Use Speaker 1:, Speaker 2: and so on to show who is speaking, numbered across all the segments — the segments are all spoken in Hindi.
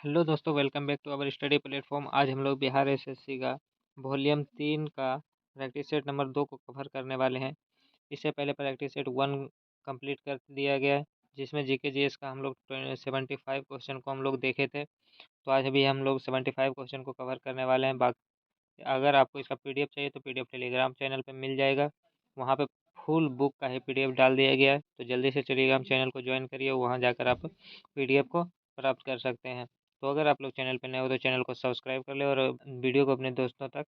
Speaker 1: हेलो दोस्तों, welcome back to our study platform. आज हम लोग बिहार एसएससी का वॉल्यूम 3 का प्रैक्टिस सेट नंबर 2 को कवर करने वाले हैं। इससे पहले प्रैक्टिस सेट 1 कंप्लीट कर दिया गया है, जिसमें जीके जीएस का हम लोग 75 क्वेश्चन को हम लोग देखे थे। तो आज अभी हम लोग 75 क्वेश्चन को कवर करने वाले हैं। बाकी अगर आपको इसका पीडीएफ चाहिए तो पीडीएफ टेलीग्राम चैनल पर मिल जाएगा। वहाँ पे फुल बुक का ही पीडीएफ डाल दिया गया है, तो जल्दी से टेलीग्राम चैनल को ज्वाइन करिए। वहाँ जाकर आप पीडीएफ को प्राप्त कर सकते हैं। तो अगर आप लोग चैनल पर नए हो तो चैनल को सब्सक्राइब कर ले और वीडियो को अपने दोस्तों तक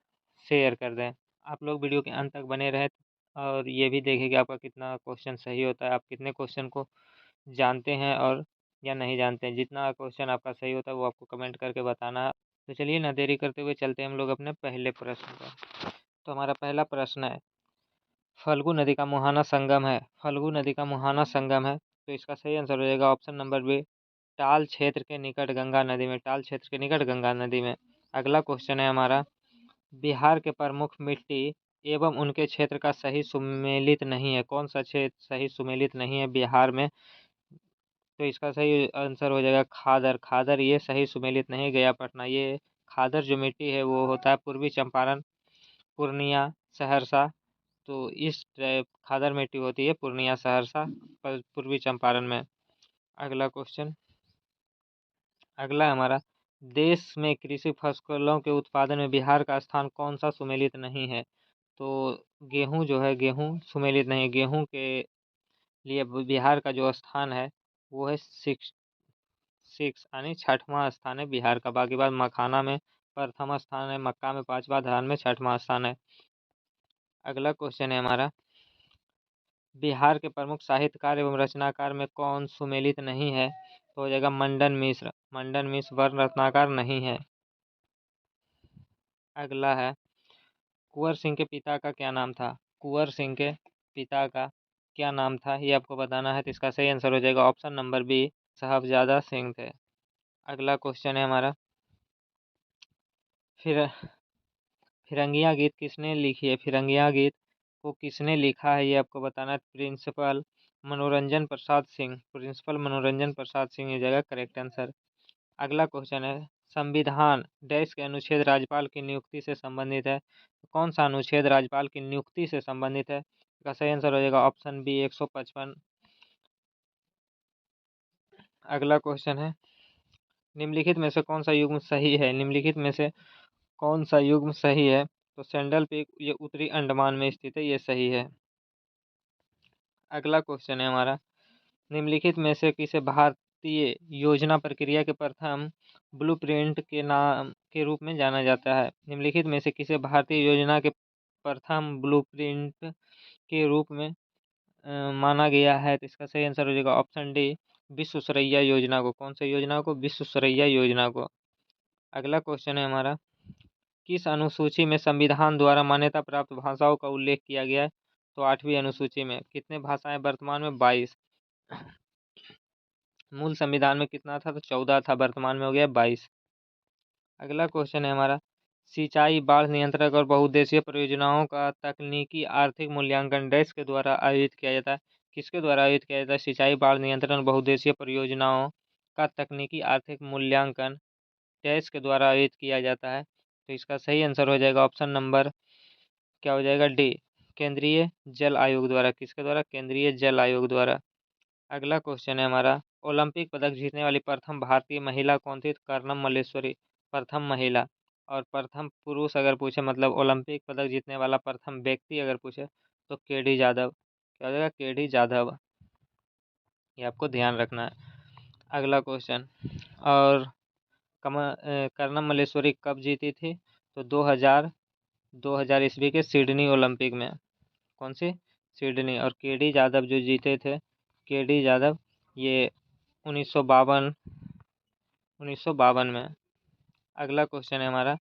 Speaker 1: शेयर कर दें। आप लोग वीडियो के अंत तक बने रहें और ये भी देखें कि आपका कितना क्वेश्चन सही होता है, आप कितने क्वेश्चन को जानते हैं और या नहीं जानते हैं। जितना क्वेश्चन आपका सही होता है वो आपको कमेंट करके बताना है। तो चलिए ना देरी करते हुए चलते हैं हम लोग अपने पहले प्रश्न पर। तो हमारा पहला प्रश्न है, फल्गु नदी का मुहाना संगम है। फल्गु नदी का मुहाना संगम है, तो इसका सही आंसर हो जाएगा ऑप्शन नंबर बी, टाल क्षेत्र के निकट गंगा नदी में। टाल क्षेत्र के निकट गंगा नदी में। अगला क्वेश्चन है हमारा, बिहार के प्रमुख मिट्टी एवं उनके क्षेत्र का सही सुमेलित नहीं है। कौन सा क्षेत्र सही सुमेलित नहीं है बिहार में? तो इसका सही आंसर हो जाएगा खादर। खादर ये सही सुमेलित नहीं, गया पटना। ये खादर जो मिट्टी है वो होता है पूर्वी चंपारण, पूर्णिया, सहरसा। तो इस खादर मिट्टी होती है पूर्णिया, सहरसा, पूर्वी चंपारण में। अगला क्वेश्चन, अगला हमारा, देश में कृषि फसलों के उत्पादन में बिहार का स्थान कौन सा सुमेलित नहीं है? तो गेहूं जो है, गेहूं सुमेलित नहीं। गेहूं के लिए बिहार का जो स्थान है वो है सिक्स यानी छठवां स्थान है बिहार का। बाकी बात मखाना में प्रथम स्थान है, मक्का में पांचवा, धान में छठवां स्थान है। अगला क्वेश्चन है हमारा, बिहार के प्रमुख साहित्यकार एवं रचनाकार में कौन सुमेलित नहीं है? तो हो जाएगा मंडन मिश्र। मंडन मिश्र वर्ण रत्नाकर नहीं है। अगला है, कुंवर सिंह के पिता का क्या नाम था? कुंवर सिंह के पिता का क्या नाम था ये आपको बताना है। तो इसका सही आंसर हो जाएगा ऑप्शन नंबर बी, साहबजादा सिंह थे। अगला क्वेश्चन है हमारा, फिर फिरंगिया गीत किसने लिखी है? फिरंगिया गीत को किसने लिखा है ये आपको बताना है। प्रिंसिपल मनोरंजन प्रसाद सिंह। प्रिंसिपल मनोरंजन प्रसाद सिंह ये जगह करेक्ट आंसर। अगला क्वेश्चन है, संविधान डैश के अनुच्छेद राज्यपाल की नियुक्ति से संबंधित है। कौन सा अनुच्छेद राज्यपाल की नियुक्ति से संबंधित है? इसका सही आंसर हो जाएगा ऑप्शन बी, 155। अगला क्वेश्चन है, निम्नलिखित में से कौन सा युग्म सही है? निम्नलिखित में से कौन सा युग्म सही है? तो सैंडल पीक ये उत्तरी अंडमान में स्थित है, ये सही है। अगला क्वेश्चन है हमारा, निम्नलिखित में से किसे भारतीय योजना प्रक्रिया के प्रथम ब्लूप्रिंट के नाम के रूप में जाना जाता है? निम्नलिखित में से किसे भारतीय योजना के प्रथम ब्लूप्रिंट के रूप में माना गया है? तो इसका सही आंसर हो जाएगा ऑप्शन डी, विश्व सुरैया योजना को। कौन सी योजना को? विश्व सुरैया योजना को। अगला क्वेश्चन है हमारा, किस अनुसूची में संविधान द्वारा मान्यता प्राप्त भाषाओं का उल्लेख किया गया है? तो 8वीं अनुसूची में। कितने भाषाएं वर्तमान में? 22। मूल संविधान में कितना था? तो 14 था, वर्तमान में हो गया 22। अगला क्वेश्चन है हमारा, सिंचाई, बाढ़ नियंत्रण और बहुउद्देशीय परियोजनाओं का तकनीकी आर्थिक मूल्यांकन डैश के द्वारा आयोजित किया जाता है? किसके द्वारा आयोजित किया जाता है? सिंचाई, बाढ़ नियंत्रण और बहुउद्देशीय परियोजनाओं का तकनीकी आर्थिक मूल्यांकन डैश के द्वारा आयोजित किया जाता है। तो इसका सही आंसर हो जाएगा ऑप्शन नंबर क्या हो जाएगा? डी, केंद्रीय जल आयोग द्वारा। किसके द्वारा? केंद्रीय जल आयोग द्वारा। अगला क्वेश्चन है हमारा, ओलंपिक पदक जीतने वाली प्रथम भारतीय महिला कौन थी? कर्णम मल्लेश्वरी प्रथम महिला। और प्रथम पुरुष अगर पूछे, मतलब ओलंपिक पदक जीतने वाला प्रथम व्यक्ति अगर पूछे, तो केडी जाधव। क्या हो जाएगा? केडी जाधव। ये आपको ध्यान रखना है। अगला क्वेश्चन, और कर्णम मल्लेश्वरी कब जीती थी? तो 2000 ईस्वी के सिडनी ओलंपिक में। कौन सी? सिडनी। और केडी जाधव जो जीते थे, केडी जाधव, ये 1952 में। अगला क्वेश्चन है हमारा,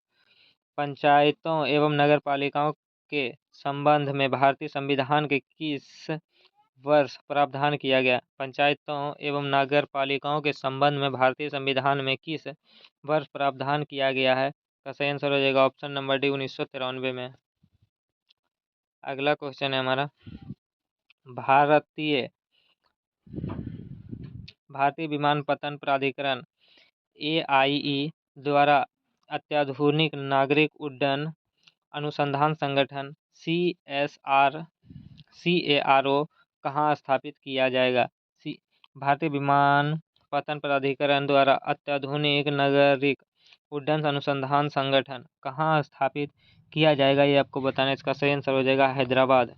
Speaker 1: पंचायतों एवं नगर पालिकाओं के संबंध में भारतीय संविधान के किस वर्ष प्रावधान किया गया? पंचायतों एवं नगर पालिकाओं के संबंध में भारतीय संविधान में किस वर्ष प्रावधान किया गया है? का सही आंसर हो जाएगा ऑप्शन नंबर डी, 1993 में। अगला क्वेश्चन है हमारा, भारतीय भारतीय विमानपत्तन प्राधिकरण AIE द्वारा अत्याधुनिक नागरिक उड्डयन अनुसंधान संगठन CARO कहाँ स्थापित किया जाएगा? भारतीय विमानपत्तन प्राधिकरण द्वारा अत्याधुनिक नागरिक उड्डयन अनुसंधान संगठन कहाँ स्थापित किया जाएगा, ये आपको बताना। इसका सही आंसर हो जाएगा हैदराबाद।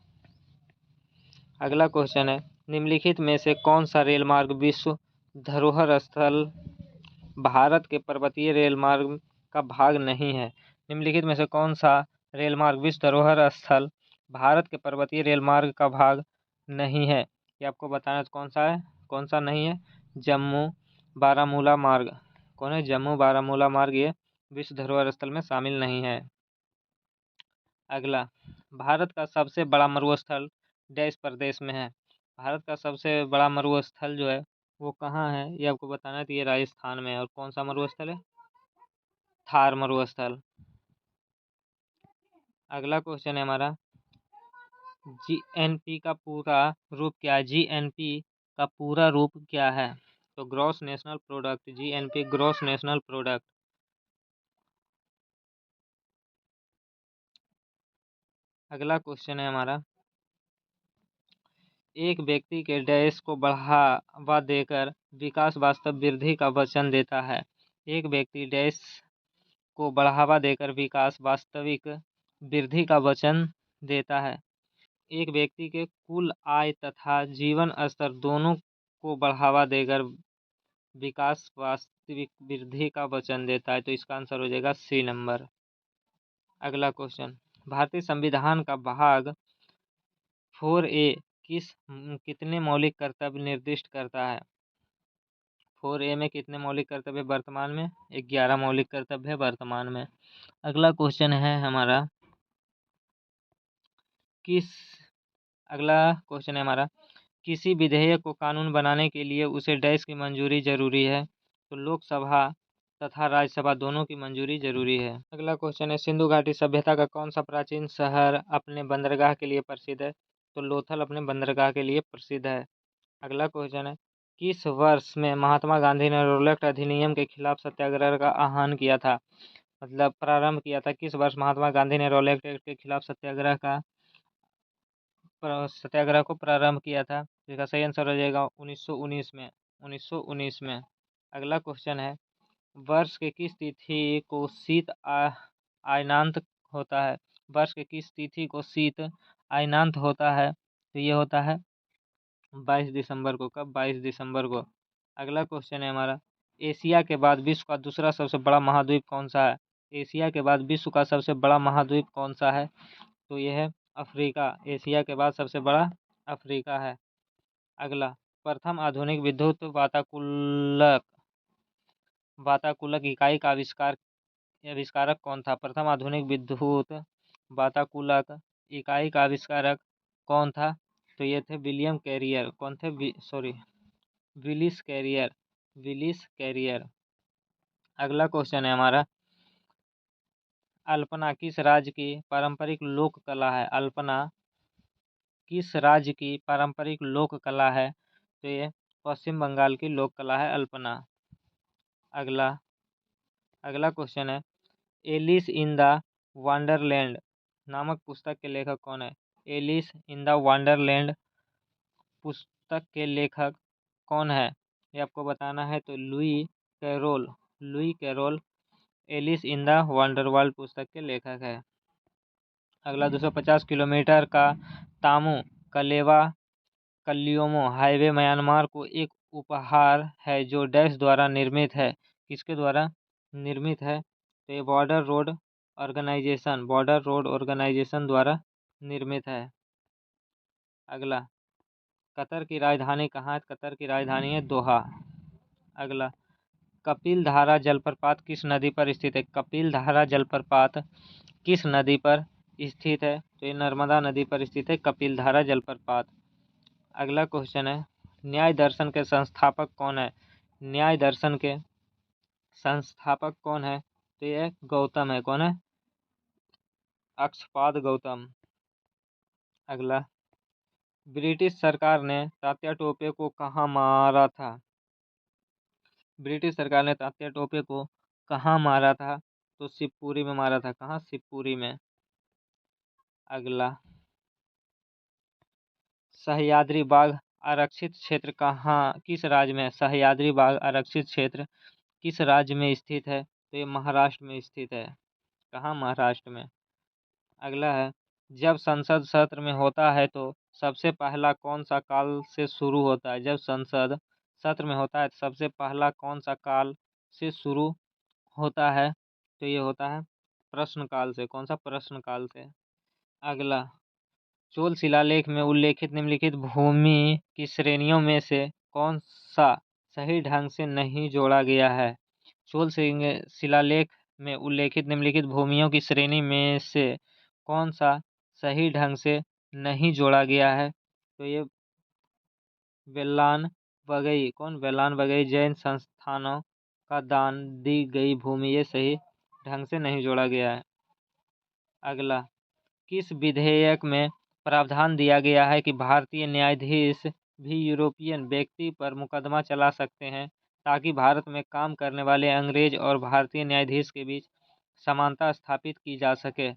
Speaker 1: अगला क्वेश्चन है, निम्नलिखित में से कौन सा रेल मार्ग विश्व धरोहर स्थल भारत के पर्वतीय रेल मार्ग का भाग नहीं है? निम्नलिखित में से कौन सा रेल मार्ग विश्व धरोहर स्थल भारत के पर्वतीय रेल मार्ग का भाग नहीं है, ये आपको बताना है। कौन सा है, कौन सा नहीं है? जम्मू बारामूला मार्ग। कौन है? जम्मू बारामूला मार्ग ये विश्व धरोहर स्थल में शामिल नहीं है। अगला, भारत का सबसे बड़ा मरुस्थल डैश प्रदेश में है? भारत का सबसे बड़ा मरुस्थल जो है वो कहाँ है, ये आपको बताना है। तो ये राजस्थान में है। और कौन सा मरुस्थल है? थार मरुस्थल। अगला क्वेश्चन है हमारा, GNP का पूरा रूप क्या है? GNP का पूरा रूप क्या है? तो gross national product. GNP gross national product. अगला क्वेश्चन है हमारा, एक व्यक्ति के डैश को बढ़ावा देकर विकास वास्तव वृद्धि का वचन देता है। एक व्यक्ति डैश को बढ़ावा देकर विकास वास्तविक वृद्धि का वचन देता है। एक व्यक्ति के कुल आय तथा जीवन स्तर दोनों को बढ़ावा देकर विकास वास्तविक वृद्धि का वचन देता है। तो इसका आंसर हो जाएगा सी नंबर। अगला क्वेश्चन, भारतीय संविधान का भाग 4A कितने मौलिक कर्तव्य निर्दिष्ट करता है? 4A में कितने मौलिक कर्तव्य वर्तमान में? 11 मौलिक कर्तव्य है वर्तमान में। अगला क्वेश्चन है हमारा, किसी विधेयक को कानून बनाने के लिए उसे डैश की मंजूरी जरूरी है? तो लोकसभा तथा राज्यसभा दोनों की मंजूरी जरूरी है। अगला क्वेश्चन है, सिंधु घाटी सभ्यता का कौन सा प्राचीन शहर अपने बंदरगाह के लिए प्रसिद्ध है? तो लोथल अपने बंदरगाह के लिए प्रसिद्ध है। अगला क्वेश्चन है, किस वर्ष में महात्मा गांधी ने रोलेट अधिनियम के खिलाफ सत्याग्रह का आह्वान किया था? मतलब प्रारंभ किया था। किस वर्ष महात्मा गांधी ने रोलेट एक्ट के खिलाफ सत्याग्रह को प्रारंभ किया था? इसका सही आंसर हो जाएगा 1919 में। 1919 में। अगला क्वेश्चन है, वर्ष के किस तिथि को शीत आयनांत होता है? वर्ष के किस तिथि को शीत आयनांत होता है? तो ये होता है 22 दिसंबर को। कब? 22 दिसंबर को। अगला क्वेश्चन है हमारा, एशिया के बाद विश्व का दूसरा सबसे बड़ा महाद्वीप कौन सा है? एशिया के बाद विश्व का सबसे बड़ा महाद्वीप कौन सा है? तो यह है अफ्रीका। एशिया के बाद सबसे बड़ा अफ्रीका है। अगला, प्रथम आधुनिक विद्युत वाताकुलक इकाई का आविष्कारक कौन था? प्रथम आधुनिक विद्युत वाताकुलक इकाई का आविष्कारक कौन था? तो ये थे विलियम कैरियर। कौन थे? Willis Carrier. Willis Carrier. अगला क्वेश्चन है हमारा, अल्पना किस राज्य की पारंपरिक लोक कला है? अल्पना किस राज्य की पारंपरिक लोक कला है? तो ये पश्चिम बंगाल की लोक कला है अल्पना। अगला क्वेश्चन है, एलिस इन द वंडरलैंड नामक पुस्तक के लेखक कौन है? एलिस इन द वंडरलैंड पुस्तक के लेखक कौन है, ये आपको बताना है। तो Louis Carroll. Louis Carroll Alice in the Wonderworld पुस्तक के लेखक है। अगला, 250 किलोमीटर का तामू कलेवा कल्योमो हाईवे म्यांमार को एक उपहार है जो डैश द्वारा निर्मित है? किसके द्वारा निर्मित है? तो ये बॉर्डर रोड ऑर्गेनाइजेशन द्वारा निर्मित है। अगला, कतर की राजधानी कहाँ है? कतर की राजधानी है दोहा। अगला, कपिल धारा जलप्रपात किस नदी पर स्थित है? कपिल धारा जलप्रपात किस नदी पर स्थित है? तो ये नर्मदा नदी पर स्थित है कपिल धारा जलप्रपात। अगला क्वेश्चन है, न्याय दर्शन के संस्थापक कौन है? न्याय दर्शन के संस्थापक कौन है? तो ये गौतम है। कौन है? अक्षपाद गौतम। अगला, ब्रिटिश सरकार ने तात्या टोपे को कहाँ मारा था? ब्रिटिश सरकार ने तात्या टोपे को कहाँ मारा था? तो शिवपुरी में मारा था। कहाँ? शिवपुरी में। अगला, सह्याद्री बाघ आरक्षित क्षेत्र कहाँ, किस राज्य में है? सह्याद्री बाघ आरक्षित क्षेत्र किस राज्य में स्थित है? तो ये महाराष्ट्र में स्थित है। कहाँ? महाराष्ट्र में। अगला है, जब संसद सत्र में होता है तो सबसे पहला कौन सा काल से शुरू होता है? जब संसद सत्र में होता है तो सबसे पहला कौन सा काल से शुरू होता है? तो ये होता है प्रश्न काल से। कौन सा? प्रश्न काल से। अगला, चोल शिलालेख में उल्लेखित निम्नलिखित भूमि की श्रेणियों में से कौन सा सही ढंग से नहीं जोड़ा गया है? चोल शिलालेख में उल्लेखित निम्नलिखित भूमियों की श्रेणी में से कौन सा सही ढंग से नहीं जोड़ा गया है? तो ये वेल्लान बगई। कौन? वेल्लान बगई जैन संस्थानों का दान दी गई भूमि, ये सही ढंग से नहीं जोड़ा गया है। अगला, किस विधेयक में प्रावधान दिया गया है कि भारतीय न्यायाधीश भी यूरोपियन व्यक्ति पर मुकदमा चला सकते हैं ताकि भारत में काम करने वाले अंग्रेज और भारतीय न्यायाधीश के बीच समानता स्थापित की जा सके?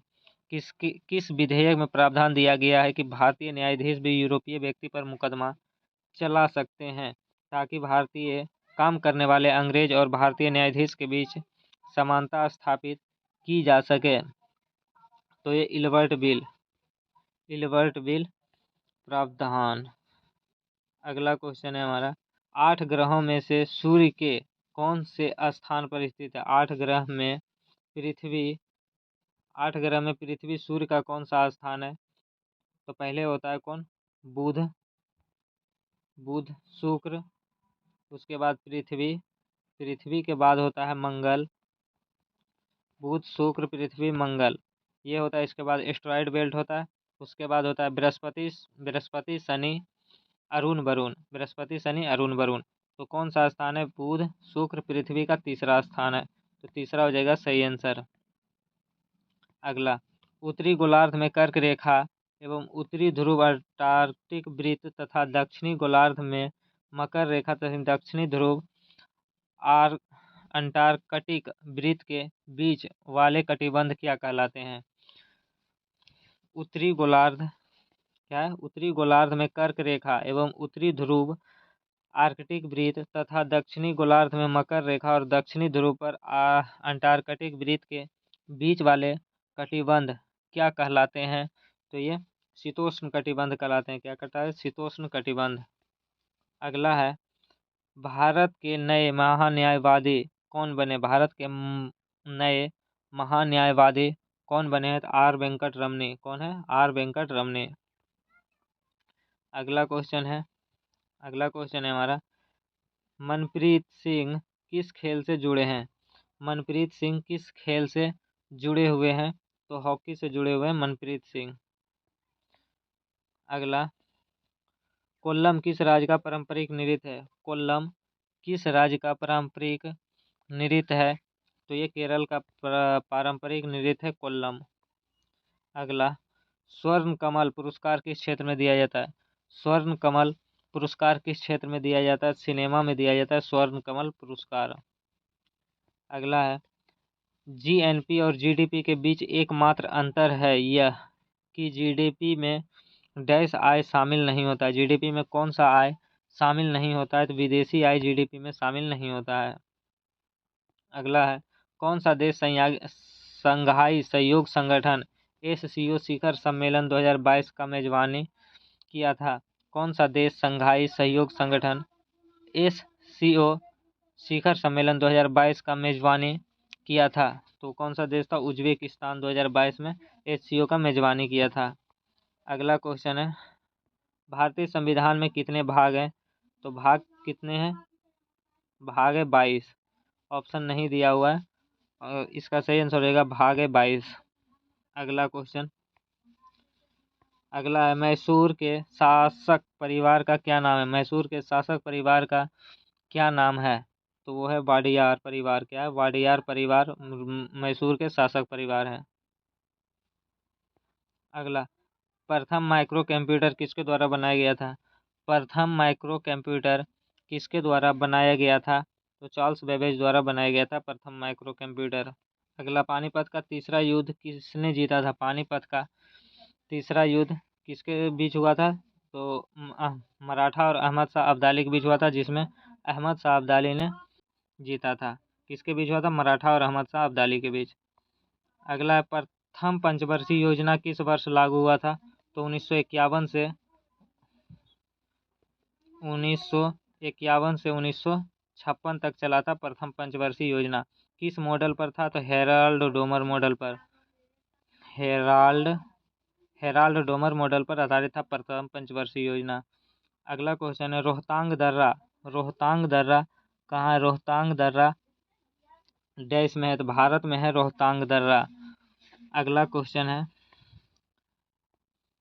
Speaker 1: किस विधेयक में प्रावधान दिया गया है कि भारतीय न्यायाधीश भी यूरोपीय व्यक्ति पर मुकदमा चला सकते हैं ताकि भारतीय काम करने वाले अंग्रेज और भारतीय न्यायाधीश के बीच समानता स्थापित की जा सके? तो ये इल्बर्ट बिल प्रावधान। अगला क्वेश्चन है हमारा, 8 ग्रहों में से सूर्य के कौन से स्थान पर स्थित है? 8 ग्रह में पृथ्वी सूर्य का कौन सा स्थान है? तो पहले होता है कौन? बुध, शुक्र, उसके बाद पृथ्वी के बाद होता है मंगल। बुध, शुक्र, पृथ्वी, मंगल, ये होता है। इसके बाद एस्ट्रॉयड बेल्ट होता है। उसके बाद होता है बृहस्पति, शनि, अरुण, वरुण। बृहस्पति, शनि, अरुण, वरुण। तो कौन सा स्थान है? बुध, शुक्र, पृथ्वी का तीसरा स्थान है। तो तीसरा हो जाएगा सही आंसर। अगला, उत्तरी गोलार्ध में कर्क रेखा एवं उत्तरी ध्रुव अंटार्कटिक वृत्त तथा दक्षिणी गोलार्ध में मकर रेखा तथा दक्षिणी ध्रुव अंटार्कटिक वृत्त के बीच वाले कटिबंध क्या कहलाते हैं? उत्तरी गोलार्ध क्या है? उत्तरी गोलार्ध में कर्क रेखा एवं उत्तरी ध्रुव आर्कटिक वृत्त तथा दक्षिणी गोलार्ध में मकर रेखा और दक्षिणी ध्रुव पर अंटार्कटिक वृत्त के बीच वाले कटिबंध क्या कहलाते हैं? तो ये शीतोष्ण कटिबंध कहलाते हैं। क्या कहता है? शीतोष्ण कटिबंध। अगला है, भारत के नए महान्यायवादी कौन बने? भारत के नए महान्यायवादी कौन बने हैं? आर वेंकट रमनी। कौन है? आर वेंकट रमनी। अगला क्वेश्चन है हमारा, मनप्रीत सिंह किस खेल से जुड़े हैं? मनप्रीत सिंह किस खेल से जुड़े हुए हैं? तो हॉकी से जुड़े हुए हैं मनप्रीत सिंह। अगला, कोल्लम किस राज्य का पारंपरिक नृत्य है? कोल्लम किस राज्य का पारंपरिक नृत्य है? तो ये केरल का पारंपरिक नृत्य है कोल्लम। अगला, स्वर्ण कमल पुरस्कार किस क्षेत्र में दिया जाता है? स्वर्ण कमल पुरस्कार किस क्षेत्र में दिया जाता है? सिनेमा में दिया जाता है स्वर्ण कमल पुरस्कार। अगला है, जीएनपी और जीडीपी के बीच एकमात्र अंतर है यह कि जीडीपी में डैश आय शामिल नहीं होता है। जीडीपी में कौन सा आय शामिल नहीं होता है? तो विदेशी आय जीडीपी में शामिल नहीं होता है। अगला है, कौन सा देश संघाई सहयोग संगठन एससीओ शिखर सम्मेलन 2022 का मेजबानी किया था? कौन सा देश संघाई सहयोग संगठन एससीओ शिखर सम्मेलन 2022 का मेजबानी किया था? तो कौन सा देश था? उज्बेकिस्तान 2022 में एससीओ का मेजबानी किया था। अगला क्वेश्चन है, भारतीय संविधान में कितने भाग हैं? तो भाग कितने हैं? भाग है 22। ऑप्शन नहीं दिया हुआ है, इसका सही आंसर रहेगा भाग है 22। अगला क्वेश्चन, अगला है, मैसूर के शासक परिवार का क्या नाम है? मैसूर के शासक परिवार का क्या नाम है? तो वो है वाडियार परिवार। क्या है? वाडियार परिवार मैसूर के शासक परिवार है। अगला, प्रथम माइक्रो कंप्यूटर किसके द्वारा बनाया गया था? प्रथम माइक्रो कंप्यूटर किसके द्वारा बनाया गया था? तो चार्ल्स बेबेज द्वारा बनाया गया था प्रथम माइक्रो कंप्यूटर। अगला, पानीपत का तीसरा युद्ध किसने जीता था? पानीपत का तीसरा युद्ध किसके बीच हुआ था? तो मराठा और अहमद शाह अब्दाली के बीच हुआ था, जिसमें अहमद शाह अब्दाली ने जीता था। किसके बीच हुआ था? मराठा और अहमद शाह अब्दाली के बीच। अगला, प्रथम पंचवर्षीय योजना किस वर्ष लागू हुआ था? तो 1951 से 1956 तक चला था प्रथम पंचवर्षीय योजना। किस मॉडल पर था? तो हेराल्ड डोमर मॉडल पर। हेराल्ड डोमर मॉडल पर आधारित था प्रथम पंचवर्षीय योजना। अगला क्वेश्चन है, रोहतांग दर्रा कहाँ है? रोहतांग दर्रा देश में है, तो भारत में है रोहतांग दर्रा। अगला क्वेश्चन है,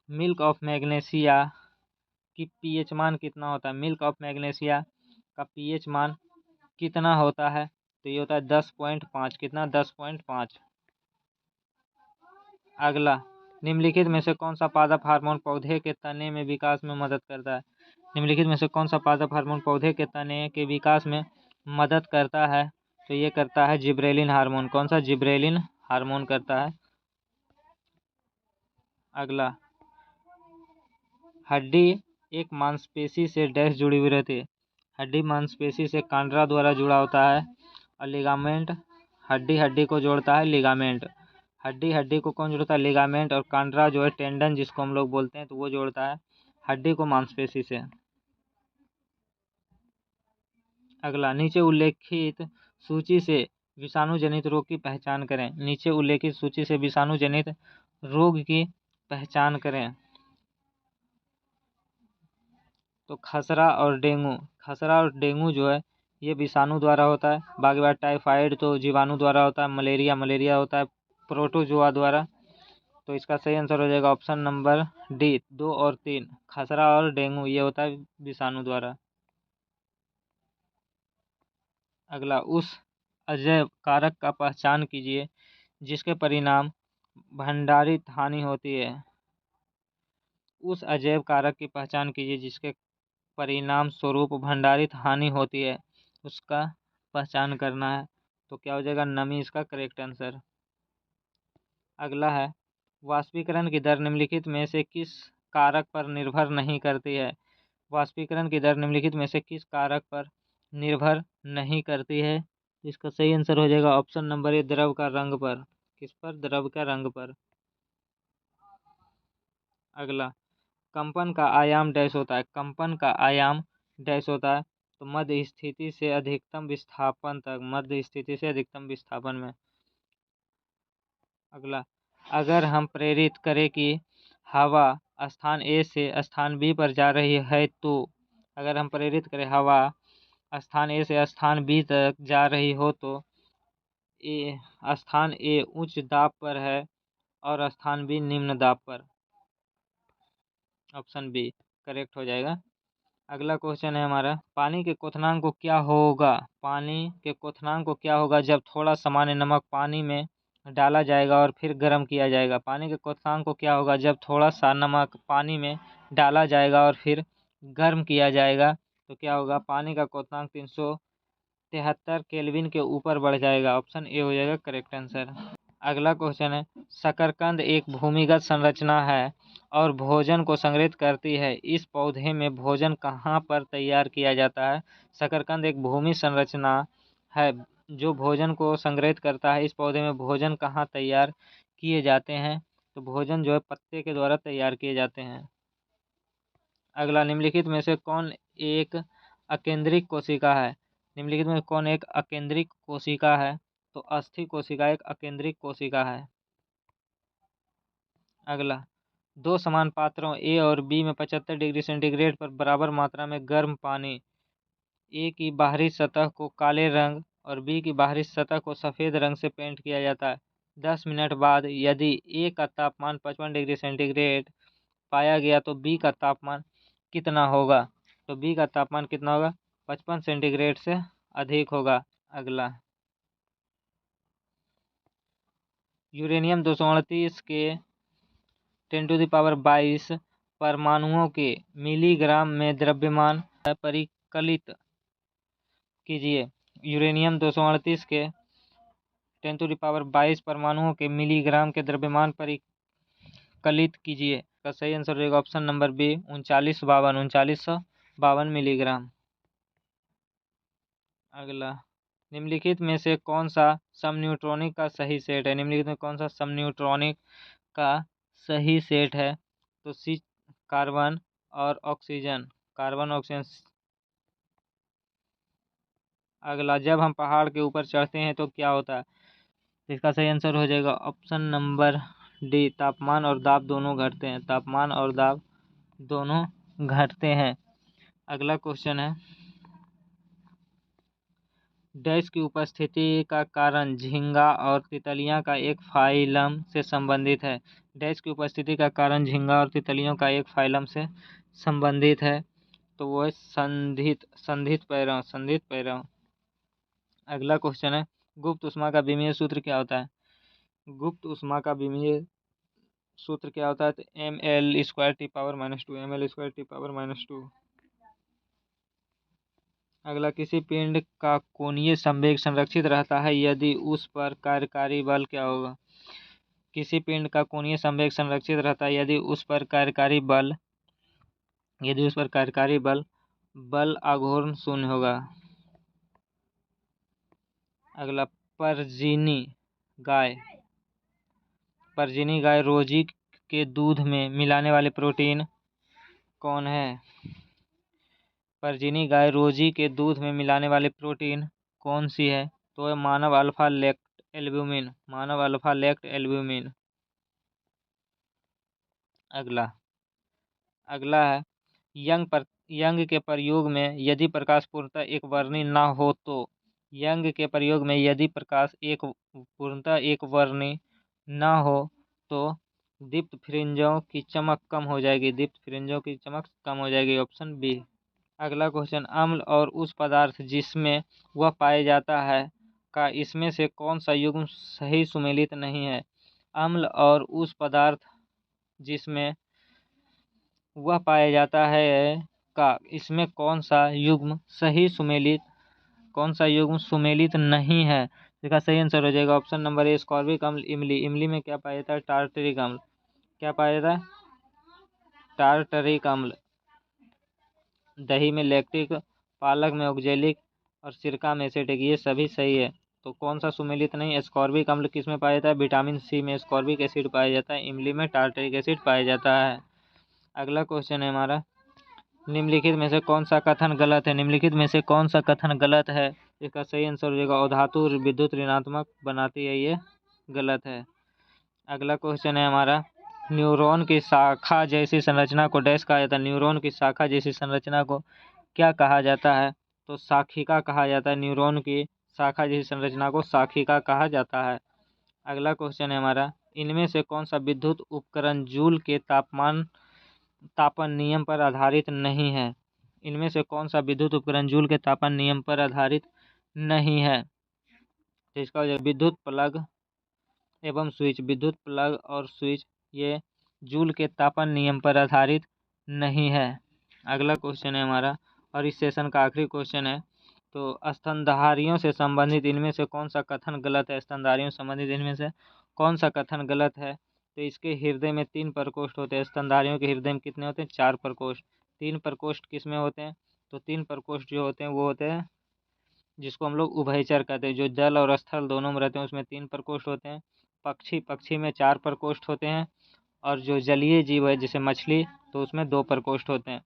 Speaker 1: मिल्क ऑफ मैग्नेशिया की पीएच मान कितना होता है? मिल्क ऑफ मैग्नेशिया का पीएच मान कितना होता है? तो ये होता है 10.5। कितना? 10.5। अगला, निम्नलिखित में से कौन सा पादप हार्मोन पौधे के तने में विकास में मदद करता है? निम्नलिखित में से कौन सा पादप हार्मोन पौधे के तने के विकास में मदद करता है? तो ये करता है जिब्रेलिन हार्मोन। कौन सा? जिब्रेलिन हार्मोन करता है। अगला, हड्डी एक मांसपेशी से डैश जुड़ी हुई रहती है? हड्डी मांसपेशी से कांड्रा द्वारा जुड़ा होता है। और लिगामेंट, हड्डी को जोड़ता है लिगामेंट। हड्डी को कौन जोड़ता है? लिगामेंट। और कांड्रा जो है टेंडन जिसको हम लोग बोलते हैं, तो वो जोड़ता है हड्डी को मांसपेशी से। अगला, नीचे उल्लेखित सूची से विषाणु जनित रोग की पहचान करें। नीचे उल्लेखित सूची से विषाणु जनित रोग की पहचान करें। तो खसरा और डेंगू जो है ये विषाणु द्वारा होता है। बाकी बात, टाइफाइड तो जीवाणु द्वारा होता है। मलेरिया होता है प्रोटोजोआ द्वारा। तो इसका सही आंसर हो जाएगा ऑप्शन नंबर डी, 2 और 3। खसरा और डेंगू ये होता है विषाणु द्वारा। अगला, उस अजैव कारक का पहचान कीजिए जिसके परिणाम भंडारित हानि होती है। उस अजैव कारक की पहचान कीजिए जिसके परिणाम स्वरूप भंडारित हानि होती है, उसका पहचान करना है। तो क्या हो जाएगा? नमी इसका करेक्ट आंसर। अगला है, वाष्पीकरण की दर निम्नलिखित में से किस कारक पर निर्भर नहीं करती है? वाष्पीकरण की दर निम्नलिखित में से किस कारक पर निर्भर नहीं करती है? इसका सही आंसर हो जाएगा ऑप्शन नंबर ए, द्रव का रंग पर। किस पर? द्रव का रंग पर। अगला, कंपन का आयाम डैश होता है? कंपन का आयाम डैश होता है? तो मध्य स्थिति से अधिकतम विस्थापन तक। मध्य स्थिति से अधिकतम विस्थापन में। अगला, अगर हम प्रेरित करें कि हवा स्थान ए से स्थान बी पर जा रही है, तो अगर हम प्रेरित करें हवा स्थान ए से स्थान बी तक जा रही हो, तो स्थान ए उच्च दाब पर है और स्थान बी निम्न दाब पर। ऑप्शन बी करेक्ट हो जाएगा। अगला क्वेश्चन है हमारा, पानी के क्वथनांक को क्या होगा? पानी के क्वथनांक को क्या होगा जब थोड़ा सामान्य नमक पानी में डाला जाएगा और फिर गर्म किया जाएगा? पानी के क्वथनांक को क्या होगा जब थोड़ा सा नमक पानी में डाला जाएगा और फिर गर्म किया जाएगा? तो क्या होगा? पानी का क्वथनांक 373 केल्विन के ऊपर बढ़ जाएगा। ऑप्शन ए हो जाएगा करेक्ट आंसर। अगला क्वेश्चन है, शकरकंद एक भूमिगत संरचना है और भोजन को संग्रहित करती है। इस पौधे में भोजन कहाँ पर तैयार किया जाता है? शकरकंद एक भूमि संरचना है जो भोजन को संग्रहित करता है। इस पौधे में भोजन कहाँ तैयार किए जाते हैं? तो भोजन जो है पत्ते के द्वारा तैयार किए जाते हैं। अगला, निम्नलिखित में से कौन एक अकेंद्रिक कोशिका है? निम्नलिखित में कौन एक अकेंद्रिक कोशिका है? तो अस्थि कोशिका एक अकेंद्रिक कोशिका है। अगला, दो समान पात्रों ए और बी में 75 डिग्री सेंटीग्रेड पर बराबर मात्रा में गर्म पानी ए की बाहरी सतह को काले रंग और बी की बाहरी सतह को सफ़ेद रंग से पेंट किया जाता है। 10 मिनट बाद यदि ए का तापमान 55 डिग्री सेंटीग्रेड पाया गया तो बी का तापमान कितना होगा? तो बी का तापमान कितना होगा? 55 सेंटीग्रेड से अधिक होगा। अगला, यूरेनियम 238 के 10⁻22 परमाणुओं के मिलीग्राम में द्रव्यमान परिकलित कीजिए। यूरेनियम 238 के 10⁻22 परमाणुओं के मिलीग्राम के द्रव्यमान पर कलित कीजिए। का सही आंसर रहेगा ऑप्शन नंबर बी 3952 मिलीग्राम। अगला, निम्नलिखित में से कौन सा समन्यूट्रॉनिक का सही सेट है? निम्नलिखित में कौन सा समन्यूट्रॉनिक का सही सेट है? तो सी कार्बन और ऑक्सीजन, कार्बन ऑक्सीजन। अगला, जब हम पहाड़ के ऊपर चढ़ते हैं तो क्या होता है? इसका सही आंसर हो जाएगा ऑप्शन नंबर डी, तापमान और दाब दोनों घटते हैं। तापमान और दाब दोनों घटते हैं। अगला क्वेश्चन है, डैश की उपस्थिति का कारण झींगा और तितलियां का एक फाइलम से संबंधित है। डैश की उपस्थिति का कारण झींगा और तितलियों का एक फाइलम से संबंधित है, तो वो है संधित पैरव। अगला क्वेश्चन है, गुप्त ऊष्मा का विमीय सूत्र क्या होता है? गुप्त ऊष्मा का विमीय सूत्र क्या होता है? तो ml²T⁻², ml²T⁻²। अगला, किसी पिंड का कोणीय संवेग संरक्षित रहता है यदि उस पर कार्यकारी बल क्या होगा? किसी पिंड का कोणीय संवेग संरक्षित रहता है यदि उस पर कार्यकारी बल बल आघूर्ण शून्य होगा। अगला, परजीनी गाय रोजी के दूध में मिलाने वाले प्रोटीन कौन है? परजीनी गाय रोजी के दूध में मिलाने वाले प्रोटीन कौन सी है? तो है मानव अल्फा लेक्ट एल्ब्यूमिन। अगला है, यंग के प्रयोग में यदि प्रकाश पूर्णतः एक वर्णी न हो तो? यंग के प्रयोग में यदि प्रकाश पूर्णतः एक वर्णी न हो तो दीप्त फ्रिंजों की चमक कम हो जाएगी। Option B. अगला क्वेश्चन, अम्ल और उस पदार्थ जिसमें वह पाया जाता है का इसमें से कौन सा युग्म सही सुमेलित नहीं है? अम्ल और उस पदार्थ जिसमें वह पाया जाता है का इसमें कौन सा युग्म सुमेलित नहीं है? इसका सही आंसर हो जाएगा ऑप्शन नंबर ए, एस्कॉर्बिक अम्ल, इमली। इमली में क्या पाया जाता है? टार्टरिक अम्ल। क्या पाया जाता है? टार्टरिक अम्ल। दही में लैक्टिक, पालक में ऑक्जेलिक और सिरका में एसिटिक, ये सभी सही है। तो कौन सा सुमेलित नहीं? एस्कॉर्बिक अम्ल किस में पाया जाता है? विटामिन सी में एस्कॉर्बिक एसिड पाया जाता है। इमली में टार्टरिक एसिड पाया जाता है। अगला क्वेश्चन है हमारा, निम्नलिखित में से कौन सा कथन गलत है? निम्नलिखित में से कौन सा कथन गलत है? इसका सही आंसर हो जाएगा अधातु विद्युत ऋणात्मक बनाती है, ये गलत है। अगला क्वेश्चन है हमारा, न्यूरॉन की शाखा जैसी संरचना को डैश कहा जाता है? न्यूरॉन की शाखा जैसी संरचना को क्या कहा जाता है? तो शाखिका कहा जाता है। न्यूरॉन की शाखा जैसी संरचना को शाखिका कहा जाता है। अगला क्वेश्चन है हमारा, इनमें से कौन सा विद्युत उपकरण जूल के तापन नियम पर आधारित नहीं है? इनमें से कौन सा विद्युत उपकरण जूल के तापन नियम पर आधारित नहीं है? तो इसका हो जाएगा विद्युत प्लग एवं स्विच। विद्युत प्लग और स्विच ये जूल के तापन नियम पर आधारित नहीं है। अगला क्वेश्चन है हमारा, और इस सेशन का आखिरी क्वेश्चन है, तो स्तनधारियों से संबंधित इनमें से कौन सा कथन गलत है? स्तनधारियों से संबंधित इनमें से कौन सा कथन गलत है? तो इसके हृदय में 3 प्रकोष्ठ होते हैं। स्तनधारियों के हृदय में कितने होते हैं? 4 प्रकोष्ठ। 3 प्रकोष्ठ किस में होते हैं? तो 3 प्रकोष्ठ जो होते हैं वो होते हैं जिसको हम लोग उभयचर कहते हैं, जो जल और स्थल दोनों में रहते हैं, उसमें 3 प्रकोष्ठ होते हैं। पक्षी में 4 प्रकोष्ठ होते हैं, और जो जलीय जीव है जैसे मछली, तो उसमें 2 प्रकोष्ठ होते हैं।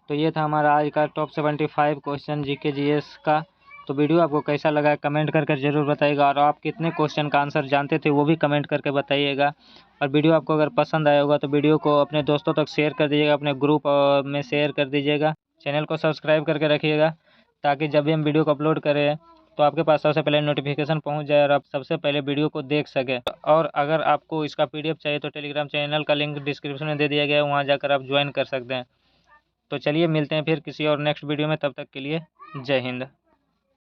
Speaker 1: तो ये था हमारा आज का टॉप 75 क्वेश्चन जीके जीएस का। तो वीडियो आपको कैसा लगा कमेंट करके ज़रूर बताइएगा, और आप कितने क्वेश्चन का आंसर जानते थे वो भी कमेंट करके बताइएगा। और वीडियो आपको अगर पसंद आया होगा तो वीडियो को अपने दोस्तों तक शेयर कर दीजिएगा, अपने ग्रुप में शेयर कर दीजिएगा। चैनल को सब्सक्राइब करके रखिएगा ताकि जब भी हम वीडियो को अपलोड करें तो आपके पास सबसे पहले नोटिफिकेशन पहुंच जाए और आप सबसे पहले वीडियो को देख सकें। और अगर आपको इसका PDF चाहिए तो टेलीग्राम चैनल का लिंक डिस्क्रिप्शन में दे दिया गया है, वहाँ जाकर आप ज्वाइन कर सकते हैं। तो चलिए मिलते हैं फिर किसी और नेक्स्ट वीडियो में, तब तक के लिए जय हिंद।